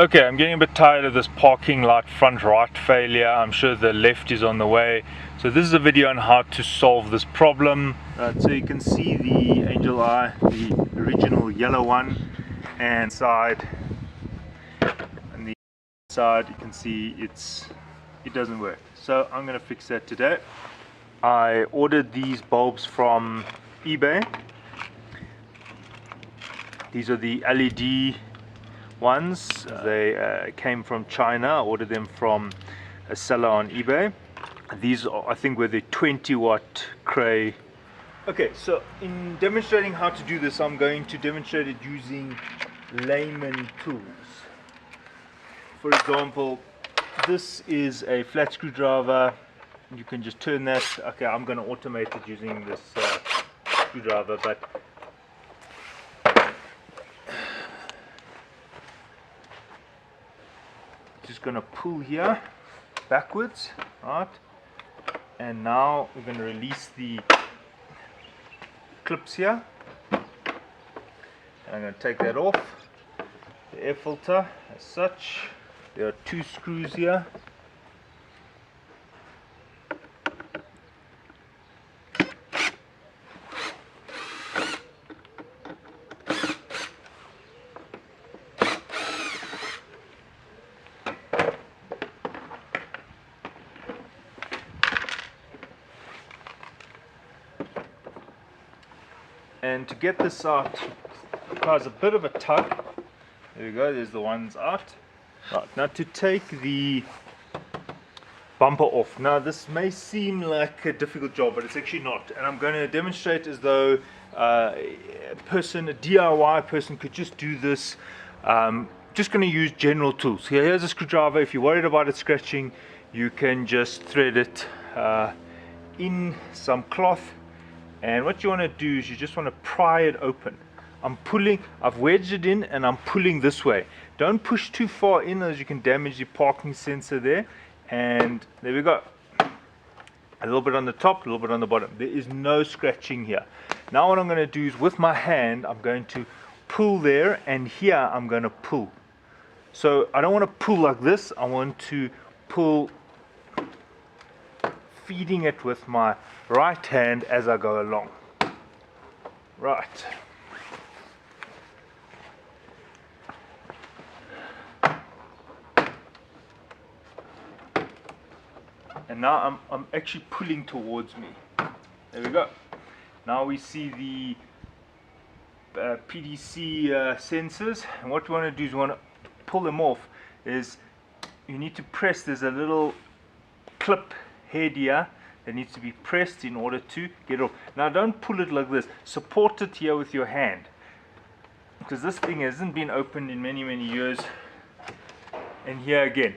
Okay, I'm getting a bit tired of this parking light front right failure. I'm sure the left is on the way. So this is a video on how to solve this problem. So you can see the Angel Eye, the original yellow one, and on the side you can see it doesn't work. So I'm going to fix that today. I ordered these bulbs from eBay. These are the LED ones. They came from China. I ordered them from a seller on eBay. These are, I think, were the 20-watt Cray. Okay, so in demonstrating how to do this, I'm going to demonstrate it using layman tools. For example, this is a flat screwdriver. You can just turn that. Okay, I'm going to automate it using this screwdriver, but just going to pull here backwards, right? And now we're going to release the clips here. And I'm going to take that off. The air filter as such. There are two screws here. And to get this out requires a bit of a tug. There we go, there's the ones out. Right, now to take the bumper off. Now this may seem like a difficult job, but it's actually not. And I'm going to demonstrate as though a DIY person could just do this. Just going to use general tools. Here's a screwdriver. If you're worried about it scratching, you can just thread it in some cloth. And what you want to do is you just want to pry it open. I've wedged it in and I'm pulling this way. Don't push too far in, as you can damage the parking sensor there. And there we go. A little bit on the top, a little bit on the bottom. There is no scratching here. Now what I'm going to do is with my hand, I'm going to pull there, and here I'm going to pull. So I don't want to pull like this. I want to pull, feeding it with my right hand as I go along. Right. And now I'm actually pulling towards me. There we go. Now we see the PDC sensors, and what we want to do is we want to pull them off. You need to press. There's a little clip head here that needs to be pressed in order to get off. Now don't pull it like this. Support it here with your hand, because this thing hasn't been opened in many years. And here again,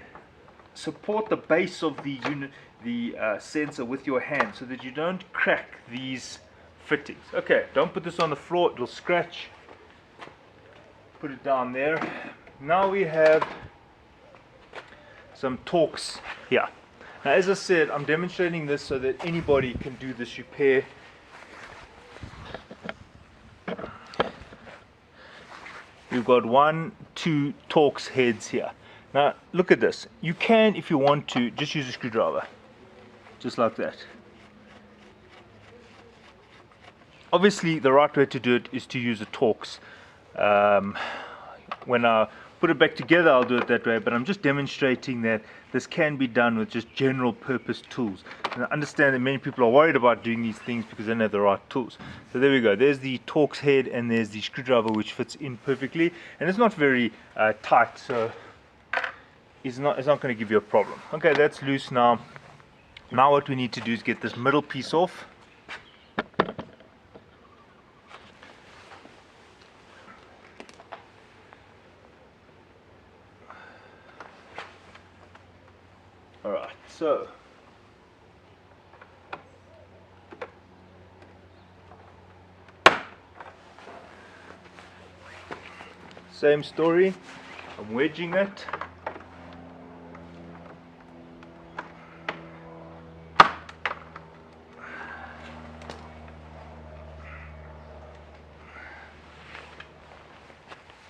support the base of the unit, the sensor, with your hand so that you don't crack these fittings. Okay, don't put this on the floor, it will scratch. Put it down there. Now we have some Torx here. Now, as I said, I'm demonstrating this so that anybody can do this repair. We've got 2 Torx heads here. Now look at this. You can, if you want to, just use a screwdriver, just like that. Obviously the right way to do it is to use a Torx. When I put it back together, I'll do it that way, but I'm just demonstrating that this can be done with just general purpose tools. And I understand that many people are worried about doing these things because they don't have the right tools. So there we go. There's the Torx head, and there's the screwdriver, which fits in perfectly, and it's not very tight, so it's not going to give you a problem. Okay, that's loose now. Now what we need to do is get this middle piece off. Alright, so same story. I'm wedging it.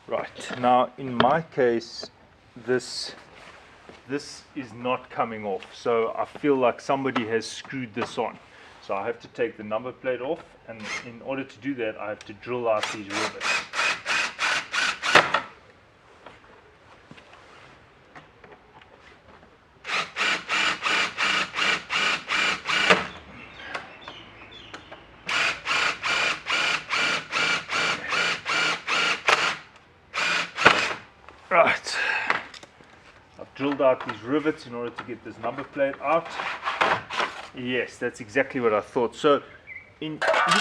Right, now in my case, this is not coming off, so I feel like somebody has screwed this on. So I have to take the number plate off, and in order to do that I have to drill out these rivets. Right, I've drilled out these rivets in order to get this number plate out. Yes, that's exactly what I thought. So you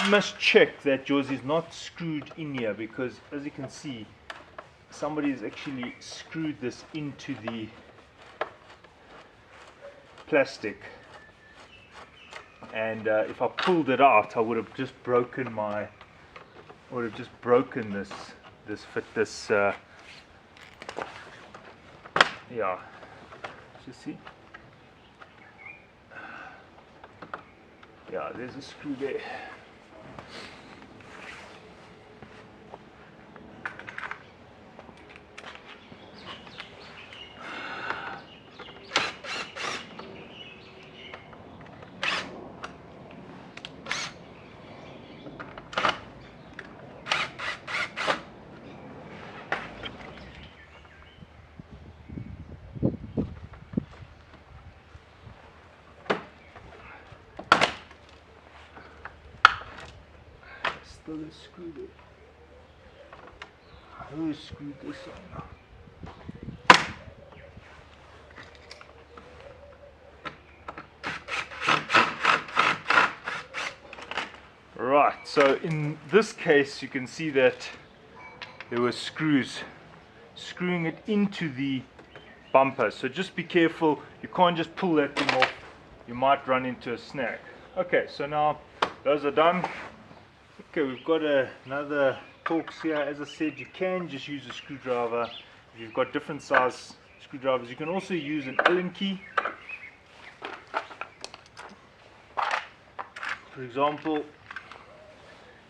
must check that yours is not screwed in here, because as you can see, somebody has actually screwed this into the plastic, and if I pulled it out I would have just broken this yeah, you see, yeah, there's a screw there. Still a screw there. Who screwed this on? Right, so in this case you can see that there were screws screwing it into the bumper, so just be careful, you can't just pull that thing off, you might run into a snag. Okay, so now those are done. Okay, we've got another Torx here. As I said, you can just use a screwdriver. If you've got different size screwdrivers, you can also use an Allen key. For example,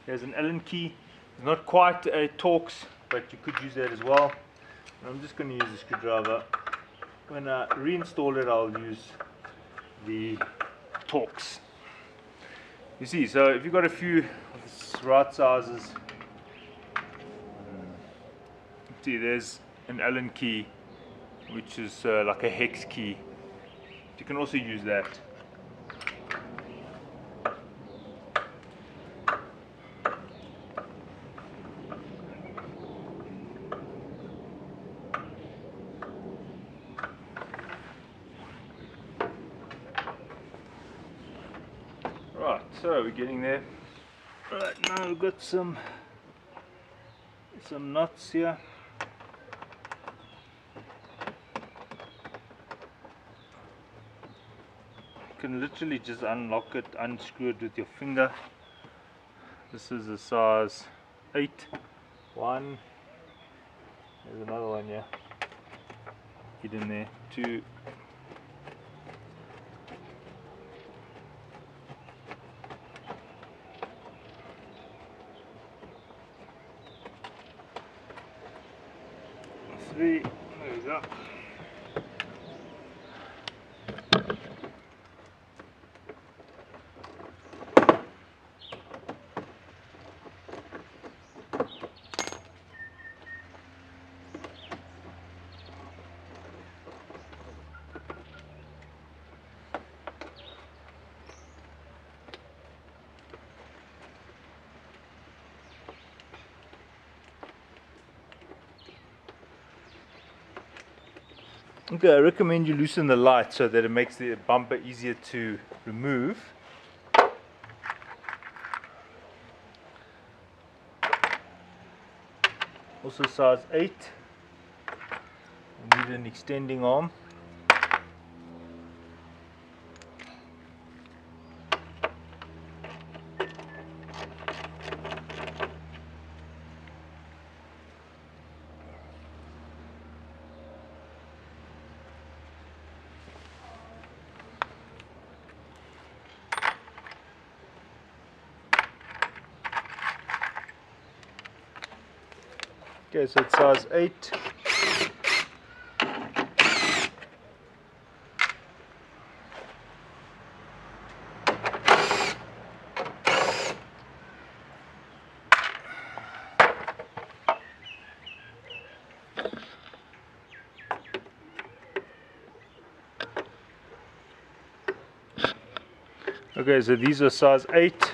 there's an Allen key. It's not quite a Torx, but you could use that as well. And I'm just going to use a screwdriver. When I reinstall it, I'll use the Torx. You see, so if you've got a few of the right sizes, see, there's an Allen key, which is like a hex key. You can also use that. Right, so we're getting there. Right, now we've got some nuts here. You can literally just unlock it, unscrew it with your finger. This is a size 8. One. There's another one here. Hidden there. 2. 3. There we go. Okay, I recommend you loosen the light so that it makes the bumper easier to remove. Also size 8. You need an extending arm. Okay, so it's size 8. Okay, so these are size 8,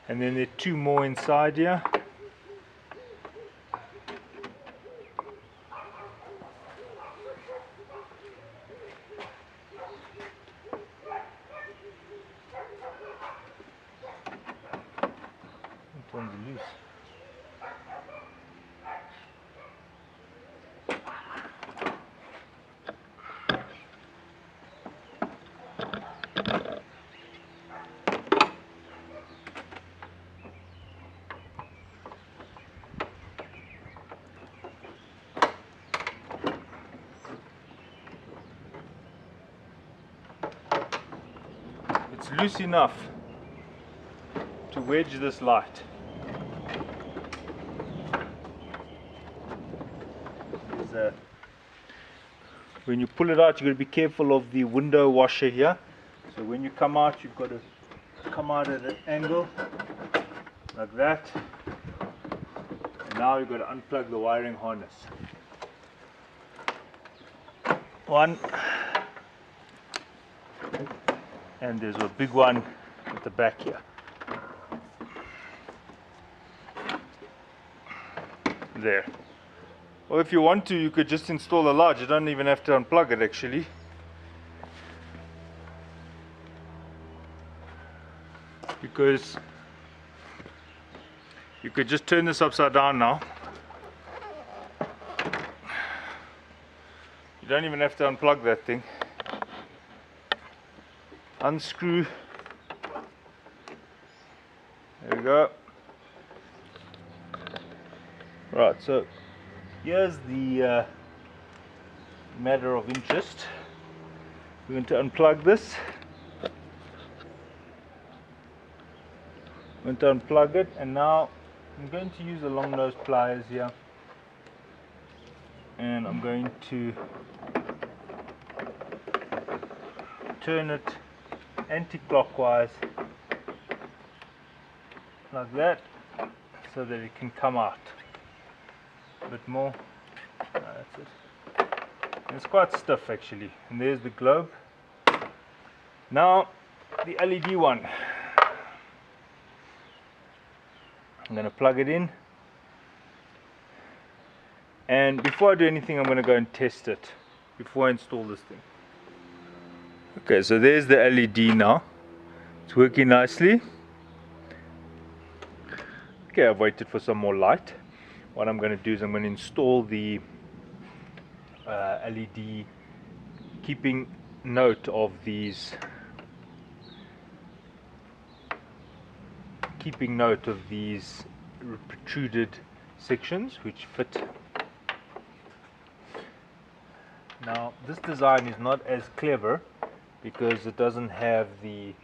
and then there are 2 more inside here. That one's loose. It's loose enough to wedge this light. When you pull it out, you've got to be careful of the window washer here. So when you come out, you've got to come out at an angle like that. And now you've got to unplug the wiring harness. One. And there's a big one at the back here. There. Or if you want to, you could just install the light. You don't even have to unplug it actually. Because you could just turn this upside down now. You don't even have to unplug that thing. Unscrew. There we go. Right, so here's the matter of interest. We're going to unplug this. I'm going to unplug it, and now I'm going to use the long nose pliers here, and I'm going to turn it anti-clockwise like that so that it can come out a bit more. That's it. And it's quite stiff actually. And there's the globe. Now the LED one. I'm going to plug it in, and before I do anything I'm going to go and test it before I install this thing. Okay, so there's the LED now. It's working nicely. Okay, I've waited for some more light. What I'm going to do is I'm going to install the LED keeping note of these protruded sections which fit. Now this design is not as clever because it doesn't have the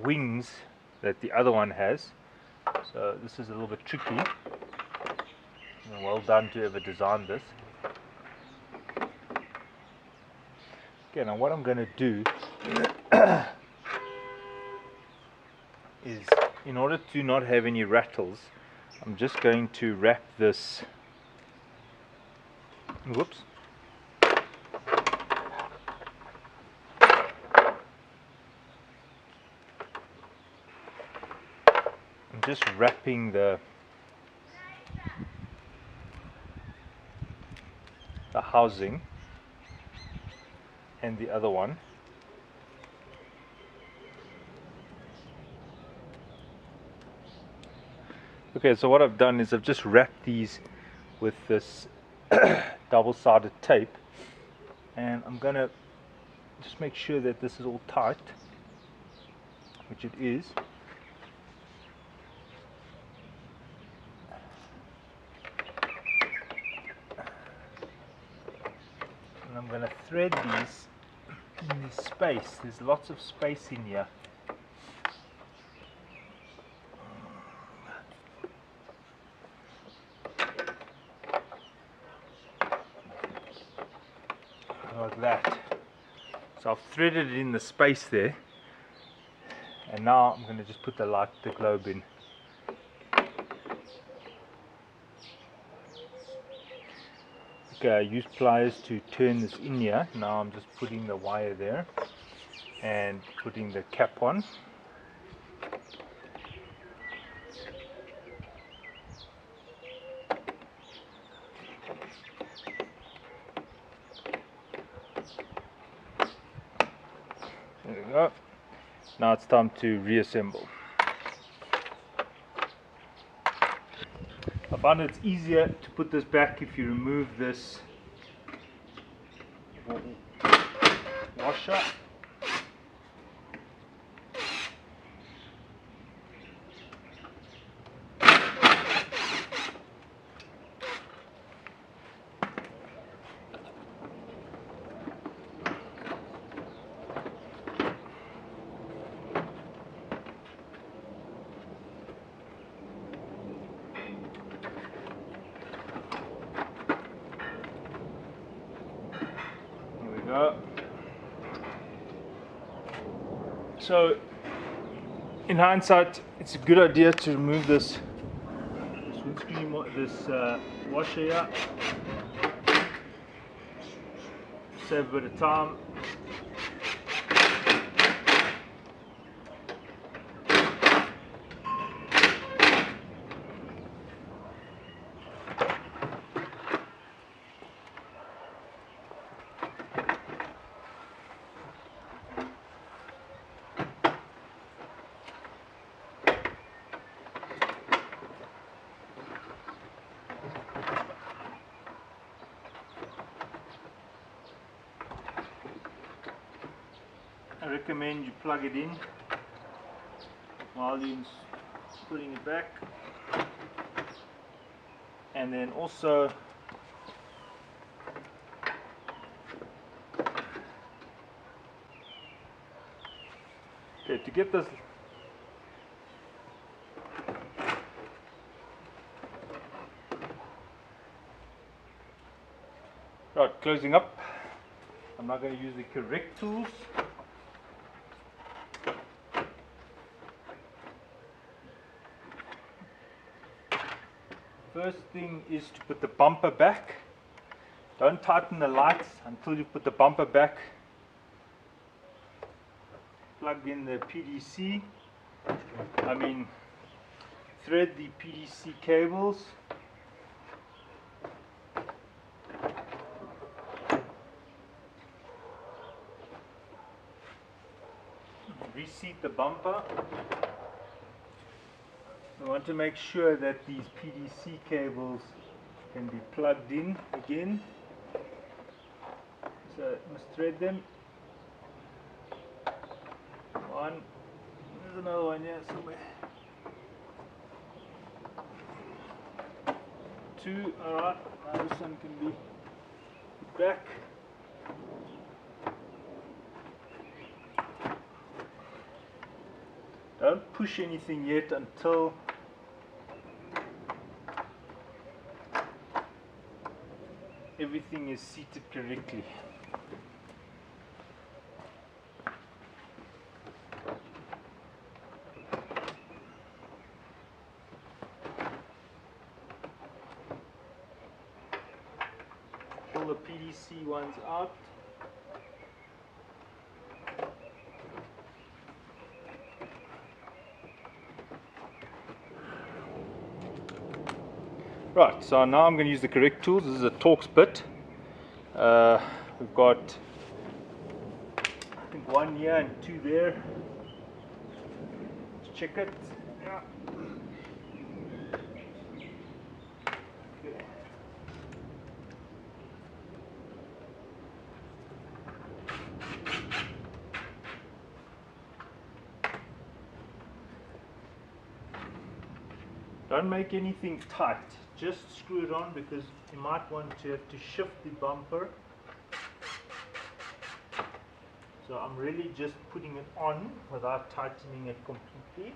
wings that the other one has, so this is a little bit tricky. Well done to whoever designed this. Okay, now what I'm going to do is, in order to not have any rattles, I'm just going to wrap this, whoops, I'm just wrapping the housing and the other one. Okay, so what I've done is I've just wrapped these with this double-sided tape, and I'm gonna just make sure that this is all tight, which it is. And I'm gonna thread these in this space. There's lots of space in here. Like that. So I've threaded it in the space there, and now I'm going to just put the globe in. Okay, I used pliers to turn this in here. Now I'm just putting the wire there. and putting the cap on. There we go. Now it's time to reassemble. I find it's easier to put this back if you remove this washer. Go. So in hindsight, it's a good idea to remove this windscreen, washer here. Save a bit of time. I recommend you plug it in while you're putting it back, and then also to get this right, closing up. I'm not going to use the correct tools. First thing is to put the bumper back. Don't tighten the lights until you put the bumper back. Plug in the PDC. Thread the PDC cables. Reseat the bumper. We want to make sure that these PDC cables can be plugged in again. So I must thread them. One. There's another one here somewhere. Two. Alright. Now this one can be put back. Don't push anything yet until everything is seated correctly. Pull the PDC ones out. Right, so now I'm going to use the correct tools. This is a Torx bit. We've got, I think, one here and two there. Let's check it. Yeah. Okay. Don't make anything tight. Just screw it on, because you might want to have to shift the bumper. So I'm really just putting it on without tightening it completely.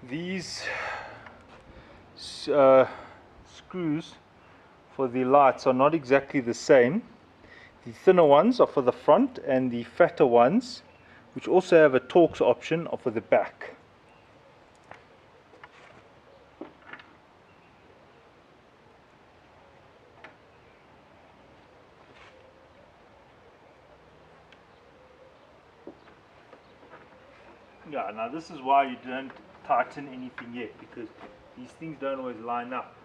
These screws for the lights are not exactly the same. The thinner ones are for the front, and the fatter ones, which also have a Torx option, are for the back. Yeah, now this is why you don't tighten anything yet, because these things don't always line up.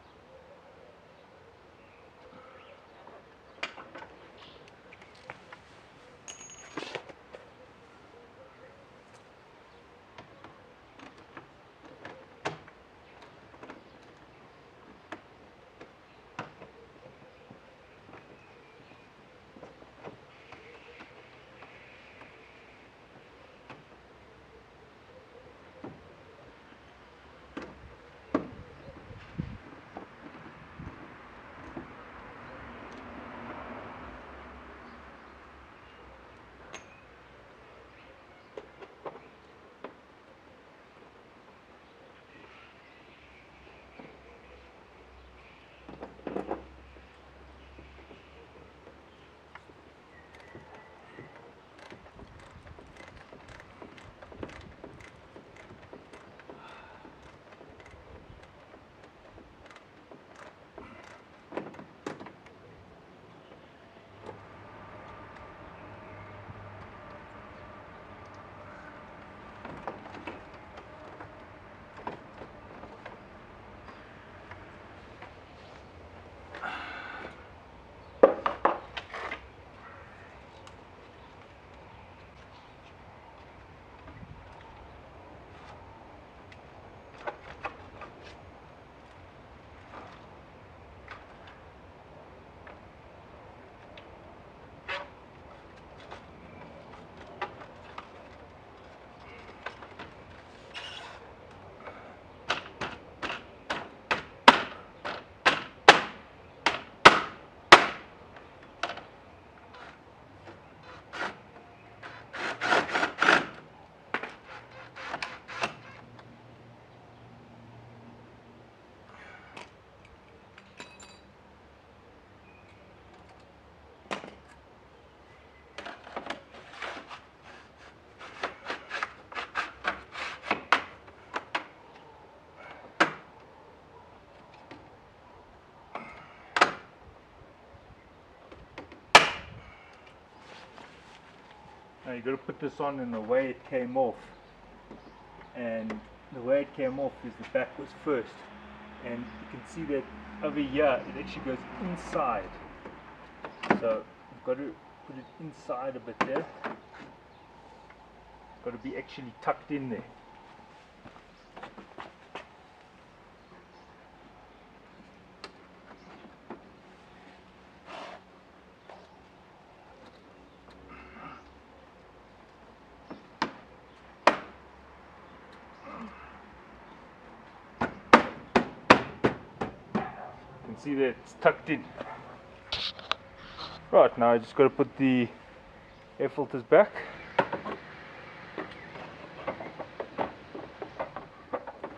Now you've got to put this on in the way it came off, and the way it came off is the back was first, and you can see that over here it actually goes inside, so you've got to put it inside a bit there. It's got to be actually tucked in there. You can see that it's tucked in. Right, now I just got to put the air filters back.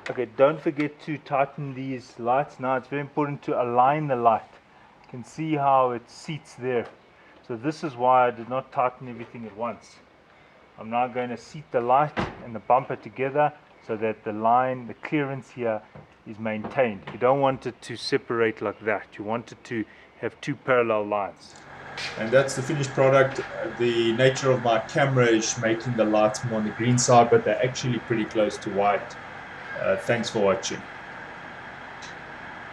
Okay, don't forget to tighten these lights. Now it's very important to align the light. You can see how it seats there. So this is why I did not tighten everything at once. I'm now going to seat the light and the bumper together so that the line, the clearance here is maintained. You don't want it to separate like that. You want it to have two parallel lines. And that's the finished product. The nature of my camera is making the lights more on the green side, but they're actually pretty close to white. Thanks for watching.